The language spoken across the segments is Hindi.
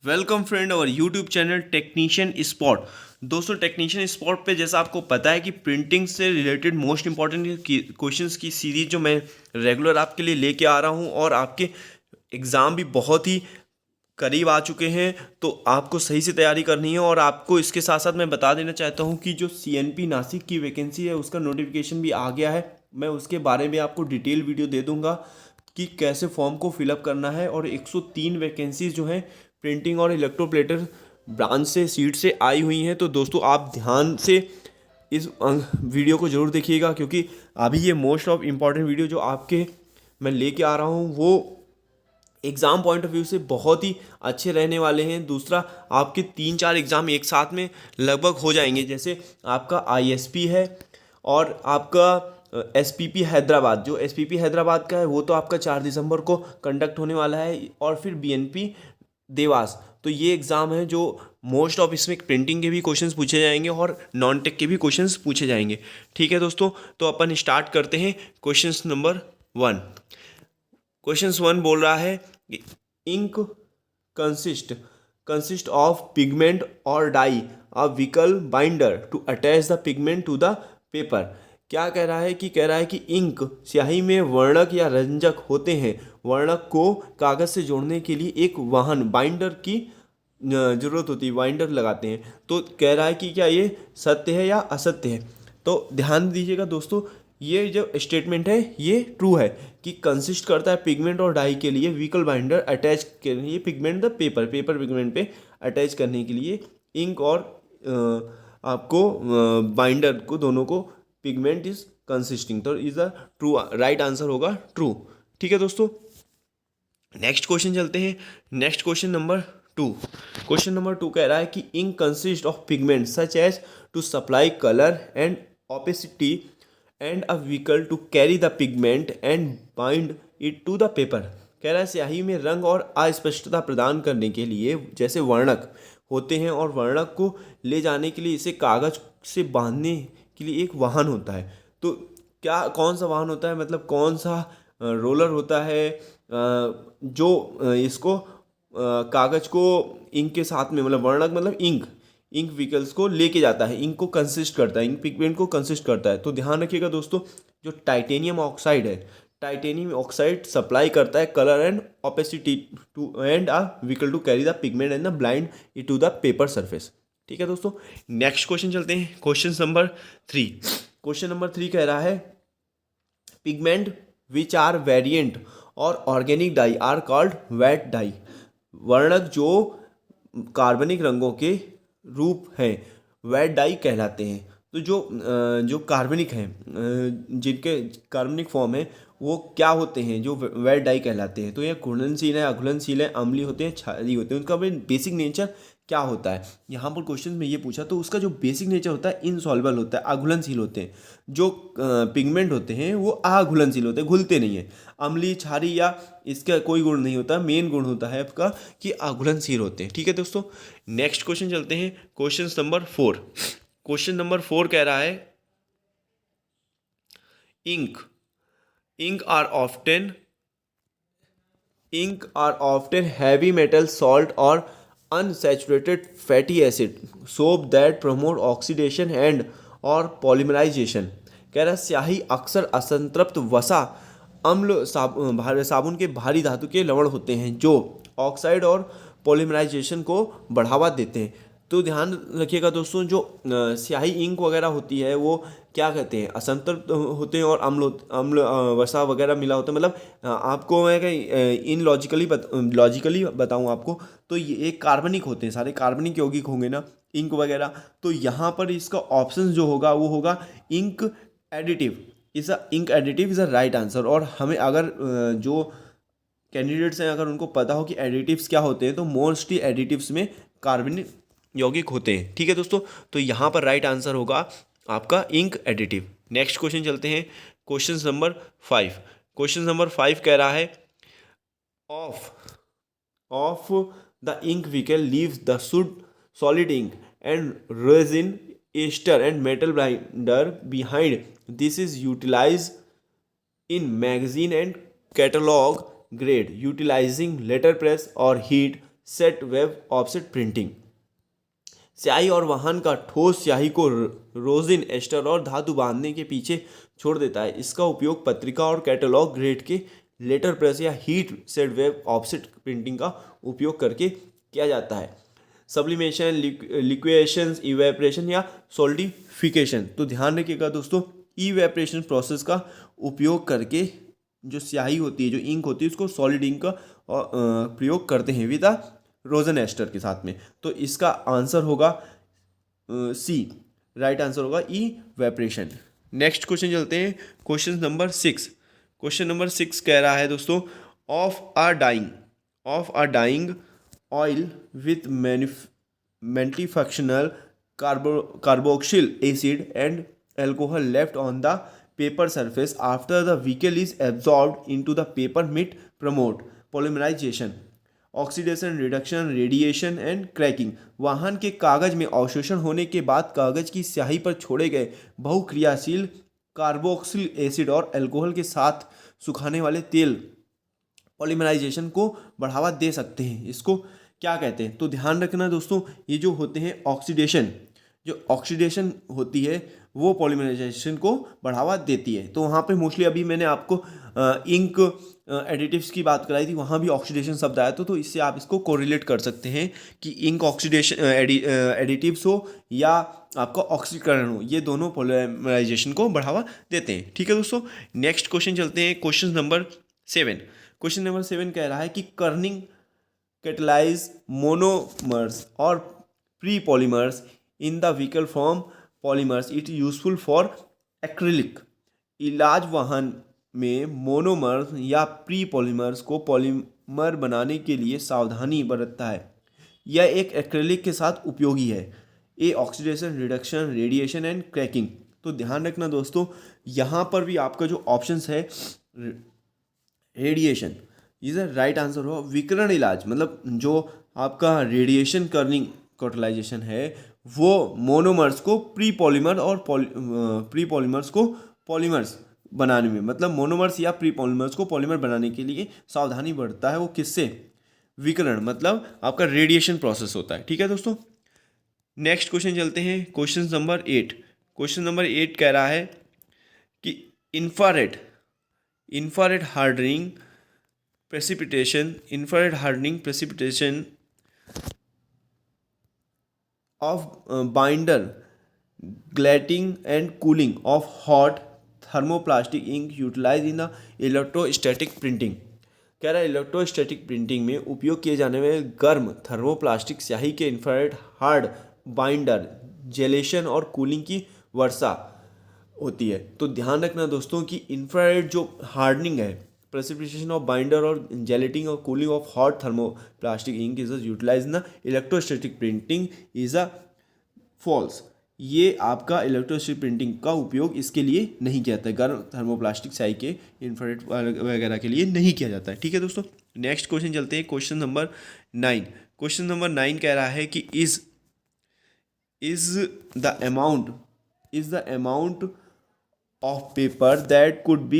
वेलकम फ्रेंड और यूट्यूब चैनल टेक्नीशियन स्पॉट। दोस्तों टेक्नीशियन स्पॉट पे जैसा आपको पता है कि प्रिंटिंग से रिलेटेड मोस्ट इंपॉर्टेंट क्वेश्चंस की सीरीज जो मैं रेगुलर आपके लिए लेके आ रहा हूँ और आपके एग्ज़ाम भी बहुत ही करीब आ चुके हैं, तो आपको सही से तैयारी करनी है। और आपको इसके साथ साथ मैं बता देना चाहता हूँ कि जो सीएनपी नासिक की वैकेंसी है उसका नोटिफिकेशन भी आ गया है। मैं उसके बारे में आपको डिटेल वीडियो दे दूंगा कि कैसे फॉर्म को फिलअप करना है। और 103 वैकेंसीज जो हैं प्रिंटिंग और इलेक्ट्रोप्लेटर ब्रांच से सीट से आई हुई हैं। तो दोस्तों आप ध्यान से इस वीडियो को ज़रूर देखिएगा, क्योंकि अभी ये मोस्ट ऑफ इम्पॉर्टेंट वीडियो जो आपके मैं लेके आ रहा हूँ वो एग्ज़ाम पॉइंट ऑफ व्यू से बहुत ही अच्छे रहने वाले हैं। दूसरा, आपके 3-4 एग्ज़ाम एक साथ में लगभग हो जाएंगे। जैसे आपका आईएसपी है और आपका एसपीपी हैदराबाद। जो एसपीपी हैदराबाद का है वो तो आपका 4 दिसंबर को कंडक्ट होने वाला है। और फिर बीएनपी देवास। तो ये एग्ज़ाम है जो मोस्ट ऑफ इसमें प्रिंटिंग के भी क्वेश्चंस पूछे जाएंगे और नॉन टेक के भी क्वेश्चंस पूछे जाएंगे। ठीक है दोस्तों, तो अपन स्टार्ट करते हैं क्वेश्चंस नंबर 1। क्वेश्चन 1 बोल रहा है ink consist consist of pigment और dye a vehicle binder to attach the pigment to the paper. क्या कह रहा है कि इंक स्याही में वर्णक या रंजक होते हैं। वर्णक को कागज से जोड़ने के लिए एक वाहन बाइंडर की जरूरत होती है, बाइंडर लगाते हैं। तो कह रहा है कि क्या ये सत्य है या असत्य है। तो ध्यान दीजिएगा दोस्तों, ये जो स्टेटमेंट है ये ट्रू है कि कंसिस्ट करता है पिगमेंट और डाई के लिए व्हीकल बाइंडर अटैच के लिए पिगमेंट द पेपर पिगमेंट पे अटैच करने के लिए इंक और आपको बाइंडर को दोनों को पिगमेंट इज कंसिस्टिंग। तो is the true right answer होगा ट्रू। ठीक है दोस्तों, नेक्स्ट क्वेश्चन चलते हैं। Next question number 2। Question number 2 कह रहा है कि ink consist of pigment such as to supply colour and opacity and a vehicle to carry the pigment and bind it to the paper. कह रहा है स्याही में रंग और अस्पष्टता प्रदान करने के लिए जैसे वर्णक होते हैं और वर्णक को ले जाने के लिए इसे कागज से बांधने के लिए एक वाहन होता है। तो क्या कौन सा वाहन होता है, मतलब कौन सा रोलर होता है जो इसको कागज को इंक के साथ में, मतलब वर्णक मतलब इंक व्हीकल्स को लेके जाता है, इंक को कंसिस्ट करता है, इंक पिगमेंट को कंसिस्ट करता है। तो ध्यान रखिएगा दोस्तों, जो टाइटेनियम ऑक्साइड है, टाइटेनियम ऑक्साइड सप्लाई करता है colour and opacity to and a vehicle to carry the pigment and the blind it to the paper surface. ठीक है दोस्तों, नेक्स्ट क्वेश्चन चलते हैं। Question number 3। क्वेश्चन नंबर 3 कह रहा है पिगमेंट विच आर वेरिएंट और organic dye are called vat dye. वर्णक जो कार्बनिक रंगों के रूप हैं वेट डाई कहलाते हैं। तो जो कार्बनिक हैं, जिनके कार्बनिक फॉर्म है वो क्या होते हैं, जो वेट डाई कहलाते हैं। तो ये घुलनशील है, अघुलनशील है, अम्लीय होते हैं, क्षारीय होते हैं। उनका बेसिक नेचर क्या होता है, यहाँ पर क्वेश्चन में ये पूछा। तो उसका जो बेसिक नेचर होता है इनसॉल्युबल होता है, अघुलनशील होते हैं। जो पिगमेंट होते हैं वो अघुलनशील होते हैं, घुलते नहीं हैं। अम्लीय, क्षारीय या इसका कोई गुण नहीं होता। मेन गुण होता है आपका कि अघुलनशील होते हैं। ठीक है दोस्तों, नेक्स्ट क्वेश्चन चलते हैं। Question number 4। क्वेश्चन नंबर 4 कह रहा है ink ink are often ink are often heavy metal salt और unsaturated fatty acid soap that promote oxidation and और पॉलीमराइजेशन। कह रहा है स्याही अक्सर असंतृप्त वसा अम्ल साबुन के भारी धातु के लवण होते हैं जो ऑक्साइड और पॉलीमराइजेशन को बढ़ावा देते हैं। तो ध्यान रखिएगा दोस्तों, जो स्याही इंक वगैरह होती है वो क्या कहते हैं, असंतृप्त होते हैं और अम्ल वसा वगैरह मिला होता है। मतलब आपको मैं कहीं इन लॉजिकली बताऊं आपको, तो ये एक कार्बनिक होते हैं, सारे कार्बनिक यौगिक होंगे ना इंक वगैरह। तो यहाँ पर इसका ऑप्शन जो होगा वो होगा ink additive. Ink additive is a right answer. और हमें अगर जो कैंडिडेट्स हैं अगर उनको पता हो कि एडिटिव्स क्या होते हैं, तो मोस्टली एडिटिव्स में कार्बनिक यौगिक होते हैं। ठीक है दोस्तों, तो यहाँ पर राइट आंसर होगा आपका इंक एडिटिव। नेक्स्ट क्वेश्चन चलते हैं। Question number 5। क्वेश्चन नंबर 5 कह रहा है of of the ink vehicle leaves the solid ink and resin ester and metal binder behind. This is utilized in magazine and catalog grade utilizing letterpress or heat set web offset printing. स्याही और वाहन का ठोस स्याही को रोजिन एस्टर और धातु बांधने के पीछे छोड़ देता है। इसका उपयोग पत्रिका और कैटलॉग ग्रेड के लेटर प्रेस या heat set web offset printing का उपयोग करके किया जाता है। सब्लिमेशन, लिक्विएशन, इवेपरेशन या सोल्डिफिकेशन। तो ध्यान रखिएगा दोस्तों, इवेपरेशन प्रोसेस का उपयोग करके जो स्याही होती है, जो इंक होती है, उसको सॉलिड इंक का प्रयोग करते हैं विद रोजन एस्टर के साथ में। तो इसका आंसर होगा सी, राइट आंसर होगा इवेपरेशन। नेक्स्ट क्वेश्चन चलते हैं, क्वेश्चन नंबर 6। क्वेश्चन नंबर 6 कह रहा है दोस्तों, of a drying oil with multifunctional carboxyl acid and alcohol left on the paper surface after the vehicle is absorbed into the paper might promote polymerization, oxidation, reduction, radiation and cracking. वाहन के कागज में अवशोषण होने के बाद कागज की स्याही पर छोड़े गए बहुक्रियाशील कार्बोक्सिल एसिड और अल्कोहल के साथ सुखाने वाले तेल पॉलीमराइजेशन को बढ़ावा दे सकते हैं। इसको क्या कहते हैं? तो ध्यान रखना दोस्तों, ये जो होते हैं ऑक्सीडेशन, जो ऑक्सीडेशन होती है वो पॉलीमराइजेशन को बढ़ावा देती है। तो वहाँ पे मोस्टली अभी मैंने आपको इंक एडिटिव्स की बात कराई थी, वहाँ भी ऑक्सीडेशन शब्द आया तो इससे आप इसको कोरिलेट कर सकते हैं कि इंक ऑक्सीडेशन एडिटिव्स हो या आपका ऑक्सीकरण हो, ये दोनों पॉलीमराइजेशन को बढ़ावा देते हैं। ठीक है दोस्तों, नेक्स्ट क्वेश्चन चलते हैं, क्वेश्चन नंबर 7। क्वेश्चन नंबर 7 कह रहा है कि कर्निंग कैटलाइज मोनोमर्स और pre polymers in the vehicle form polymers it useful for acrylic. इलाज वाहन में मोनोमर्स या प्री पॉलीमर्स को पॉलीमर बनाने के लिए सावधानी बरतता है। यह एक एक्रिलिक के साथ उपयोगी है। A oxidation, reduction, radiation and cracking. तो ध्यान रखना दोस्तों, यहाँ पर भी आपका जो ऑप्शंस है radiation is a right answer हो। विकिरण इलाज मतलब जो आपका रेडिएशन कर्निंग कैटलाइजेशन है वो मोनोमर्स को प्री पॉलीमर और प्री पॉलीमर्स को पॉलीमर्स बनाने में, मतलब मोनोमर्स या प्री पॉलीमर्स को पॉलीमर बनाने के लिए सावधानी बरतता है। वो किससे? विकिरण, मतलब आपका रेडिएशन प्रोसेस होता है। ठीक है दोस्तों, नेक्स्ट क्वेश्चन चलते हैं, क्वेश्चन नंबर 8। क्वेश्चन नंबर 8 कह रहा है कि infrared hardening precipitation of binder, glatting and cooling of hot thermoplastic ink utilized in the electrostatic printing। कह रहा है इलेक्ट्रोस्टैटिक प्रिंटिंग में उपयोग किए जाने वाले गर्म थर्मोप्लास्टिक स्याही के इंफ्रारेड हार्ड बाइंडर, जेलेशन और कूलिंग की वर्षा होती है। तो ध्यान रखना दोस्तों कि इंफ्रारेड जो हार्डनिंग है, प्रेसिपिटेशन ऑफ बाइंडर और जेलेटिंग और cooling of hot thermoplastic ink is utilize in the electrostatic printing is a false. ये आपका इलेक्ट्रोस्टैटिक प्रिंटिंग का उपयोग इसके लिए नहीं किया जाता है, गर्म थर्मोप्लास्टिक स्याही के इंफ्रारेड वगैरह के लिए नहीं किया जाता है। ठीक है दोस्तों, नेक्स्ट क्वेश्चन चलते हैं, क्वेश्चन नंबर 9। क्वेश्चन नंबर 9 कह रहा है कि is the amount of paper that could be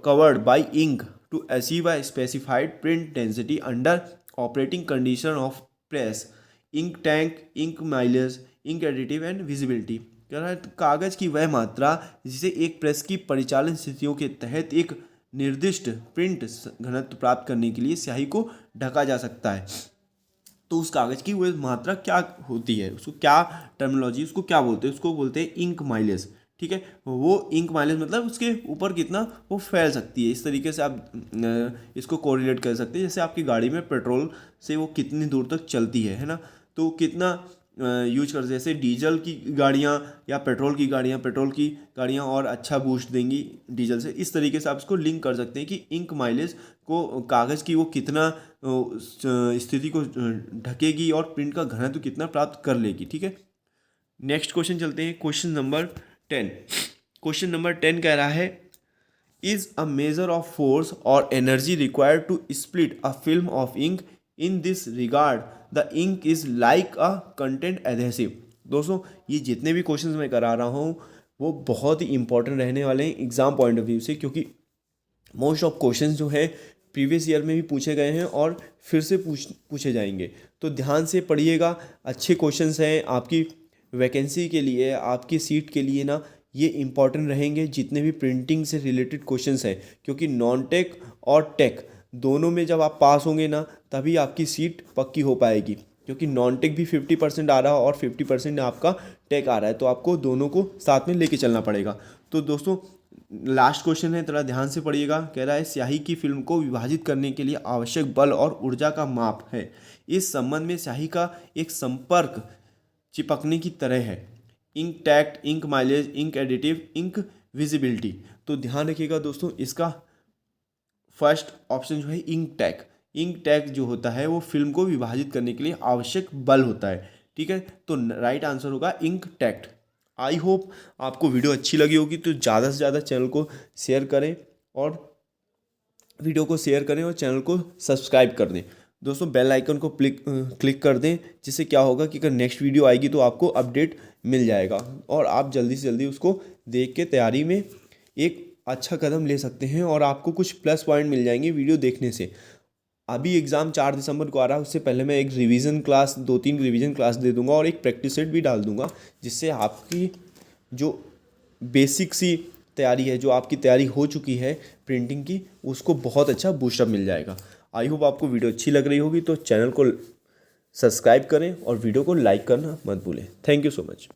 covered by ink to achieve a specified print density under operating condition of press, ink tank, ink mileage, ink additive and visibility। कह रहा है कागज की वह मात्रा जिसे एक प्रेस की परिचालन स्थितियों के तहत एक निर्दिष्ट प्रिंट घनत्व प्राप्त करने के लिए स्याही को ढका जा सकता है। तो उस कागज की वह मात्रा क्या होती है, उसको क्या टर्मिनोलॉजी, उसको क्या बोलते हैं? उसको बोलते हैं इंक माइलेज। ठीक है, वो इंक माइलेज मतलब उसके ऊपर कितना वो फैल सकती है। इस तरीके से आप इसको कोरिलेट कर सकते हैं, जैसे आपकी गाड़ी में पेट्रोल से वो कितनी दूर तक चलती है ना, तो कितना यूज कर, जैसे डीजल की गाड़ियाँ या पेट्रोल की गाड़ियाँ और अच्छा बूस्ट देंगी डीजल से। इस तरीके से आप इसको लिंक कर सकते हैं कि इंक माइलेज को कागज़ की वो कितना स्थिति को ढकेगी और प्रिंट का घनत्व कितना प्राप्त कर लेगी। ठीक है, नेक्स्ट क्वेश्चन चलते हैं, क्वेश्चन नंबर 10। क्वेश्चन नंबर 10 कह रहा है is a measure of force और energy required to split a film of ink in this regard the ink is like a content adhesive. दोस्तों ये जितने भी क्वेश्चंस मैं करा रहा हूँ वो बहुत ही इंपॉर्टेंट रहने वाले हैं एग्जाम पॉइंट ऑफ व्यू से, क्योंकि मोस्ट ऑफ क्वेश्चंस जो है प्रीवियस ईयर में भी पूछे गए हैं और फिर से पूछे जाएंगे। तो ध्यान से पढ़िएगा, अच्छे क्वेश्चंस हैं आपकी वैकेंसी के लिए, आपकी सीट के लिए ना ये इम्पॉर्टेंट रहेंगे जितने भी प्रिंटिंग से रिलेटेड क्वेश्चंस हैं, क्योंकि नॉन टेक और टेक दोनों में जब आप पास होंगे ना तभी आपकी सीट पक्की हो पाएगी, क्योंकि नॉन टेक भी 50% आ रहा है और 50% आपका टेक आ रहा है, तो आपको दोनों को साथ में लेके चलना पड़ेगा। तो दोस्तों लास्ट क्वेश्चन है, थोड़ा ध्यान से पढ़िएगा। कह रहा है स्याही की फिल्म को विभाजित करने के लिए आवश्यक बल और ऊर्जा का माप है। इस संबंध में स्याही का एक संपर्क चिपकने की तरह है। Ink tack, ink mileage, ink additive, ink visibility. तो ध्यान रखिएगा दोस्तों, इसका फर्स्ट ऑप्शन जो है इंक टैग। इंक टैग जो होता है वो फिल्म को विभाजित करने के लिए आवश्यक बल होता है। ठीक है, तो राइट आंसर होगा इंक टैक्ट। आई होप आपको वीडियो अच्छी लगी होगी, तो ज़्यादा से ज़्यादा चैनल को शेयर करें और वीडियो को शेयर करें और चैनल को सब्सक्राइब कर दें। दोस्तों बेल आइकन को क्लिक कर दें, जिससे क्या होगा कि अगर नेक्स्ट वीडियो आएगी तो आपको अपडेट मिल जाएगा और आप जल्दी से जल्दी उसको देख के तैयारी में एक अच्छा कदम ले सकते हैं और आपको कुछ प्लस पॉइंट मिल जाएंगे वीडियो देखने से। अभी एग्ज़ाम 4 दिसंबर को आ रहा है, उससे पहले मैं एक रिवीजन क्लास, 2-3 रिवीजन क्लास दे दूंगा और एक प्रैक्टिस सेट भी डाल दूंगा, जिससे आपकी जो बेसिक सी तैयारी है, जो आपकी तैयारी हो चुकी है प्रिंटिंग की, उसको बहुत अच्छा बूस्टअप मिल जाएगा। आई होप आपको वीडियो अच्छी लग रही होगी, तो चैनल को सब्सक्राइब करें और वीडियो को लाइक करना मत भूलें। Thank you so much.